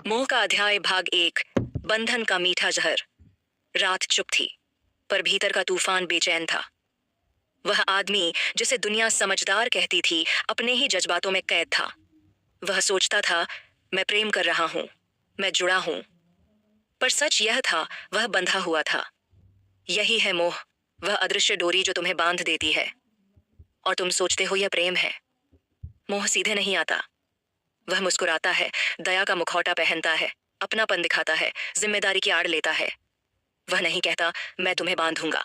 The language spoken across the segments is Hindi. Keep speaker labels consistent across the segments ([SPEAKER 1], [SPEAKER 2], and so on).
[SPEAKER 1] मोह का अध्याय भाग 1। बंधन का मीठा जहर। रात चुप थी, पर भीतर का तूफान बेचैन था। वह आदमी जिसे दुनिया समझदार कहती थी, अपने ही जज्बातों में कैद था। वह सोचता था, मैं प्रेम कर रहा हूं, मैं जुड़ा हूं। पर सच यह था, वह बंधा हुआ था। यही है मोह, वह अदृश्य डोरी जो तुम्हें बांध देती है और तुम सोचते हो यह प्रेम है। मोह सीधे नहीं आता। वह मुस्कुराता है, दया का मुखौटा पहनता है, अपनापन दिखाता है, जिम्मेदारी की आड़ लेता है। वह नहीं कहता मैं तुम्हें बांधूंगा,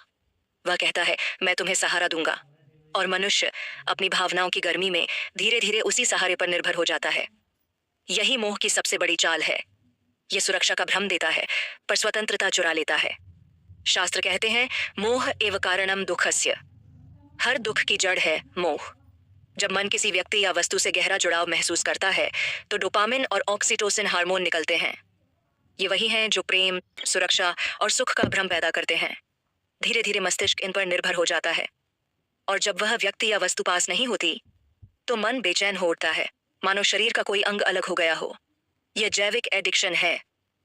[SPEAKER 1] वह कहता है मैं तुम्हें सहारा दूंगा। और मनुष्य अपनी भावनाओं की गर्मी में धीरे धीरे उसी सहारे पर निर्भर हो जाता है। यही मोह की सबसे बड़ी चाल है। यह सुरक्षा का भ्रम देता है, पर स्वतंत्रता चुरा लेता है। शास्त्र कहते हैं, मोह एव कारणम दुःखस्य। हर दुख की जड़ है मोह। जब मन किसी व्यक्ति या वस्तु से गहरा जुड़ाव महसूस करता है, तो डोपामिन और ऑक्सीटोसिन हार्मोन निकलते हैं। ये वही हैं जो प्रेम, सुरक्षा और सुख का भ्रम पैदा करते हैं। धीरे धीरे मस्तिष्क इन पर निर्भर हो जाता है, और जब वह व्यक्ति या वस्तु पास नहीं होती, तो मन बेचैन हो उठता है, मानो शरीर का कोई अंग अलग हो गया हो। यह जैविक एडिक्शन है,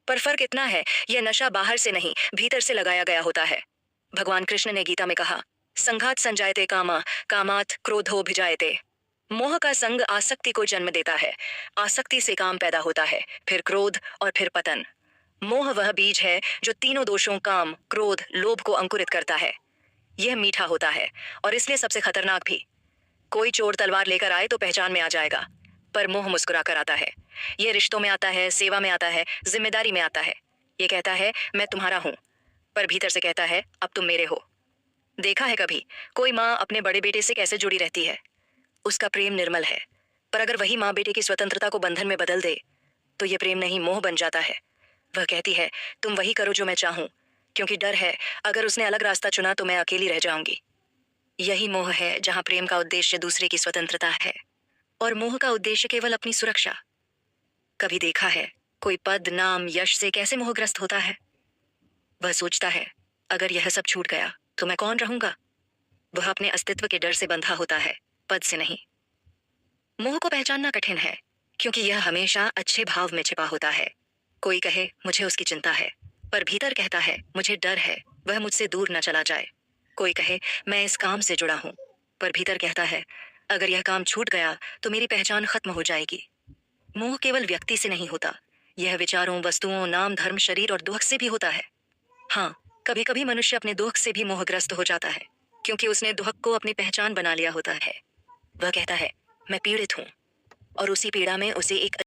[SPEAKER 1] पर फर्क इतना है, यह नशा बाहर से नहीं, भीतर से लगाया गया होता है। भगवान कृष्ण ने गीता में कहा, संघात संजायते कामा, कामात क्रोधो भिजायते। मोह का संग आसक्ति को जन्म देता है, आसक्ति से काम पैदा होता है, फिर क्रोध और फिर पतन। मोह वह बीज है जो तीनों दोषों काम, क्रोध, लोभ को अंकुरित करता है। यह मीठा होता है और इसलिए सबसे खतरनाक भी। कोई चोर तलवार लेकर आए तो पहचान में आ जाएगा, पर मोह मुस्कुरा कर आता है। यह रिश्तों में आता है, सेवा में आता है, जिम्मेदारी में आता है। यह कहता है मैं तुम्हारा हूं, पर भीतर से कहता है अब तुम मेरे हो। देखा है कभी कोई माँ अपने बड़े बेटे से कैसे जुड़ी रहती है? उसका प्रेम निर्मल है, पर अगर वही माँ बेटे की स्वतंत्रता को बंधन में बदल दे, तो यह प्रेम नहीं, मोह बन जाता है। वह कहती है तुम वही करो जो मैं चाहूं, क्योंकि डर है अगर उसने अलग रास्ता चुना तो मैं अकेली रह जाऊंगी। यही मोह है जहां प्रेम का उद्देश्य दूसरे की स्वतंत्रता है और मोह का उद्देश्य केवल अपनी सुरक्षा। कभी देखा है कोई पद, नाम, यश से कैसे मोहग्रस्त होता है? वह सोचता है अगर यह सब छूट गया तो मैं कौन रहूंगा। वह अपने अस्तित्व के डर से बंधा होता है, पद से नहीं। मोह को पहचानना कठिन है, क्योंकि यह हमेशा अच्छे भाव में छिपा होता है। कोई कहे मुझे उसकी चिंता है, पर भीतर कहता है मुझे डर है वह मुझसे दूर न चला जाए। कोई कहे मैं इस काम से जुड़ा हूं, पर भीतर कहता है अगर यह काम छूट गया तो मेरी पहचान खत्म हो जाएगी। मोह केवल व्यक्ति से नहीं होता, यह विचारों, वस्तुओं, नाम, धर्म, शरीर और दुख से भी होता है। हाँ, कभी कभी मनुष्य अपने दुख से भी मोहग्रस्त हो जाता है, क्योंकि उसने दुख को अपनी पहचान बना लिया होता है। वह कहता है मैं पीड़ित हूं, और उसी पीड़ा में उसे एक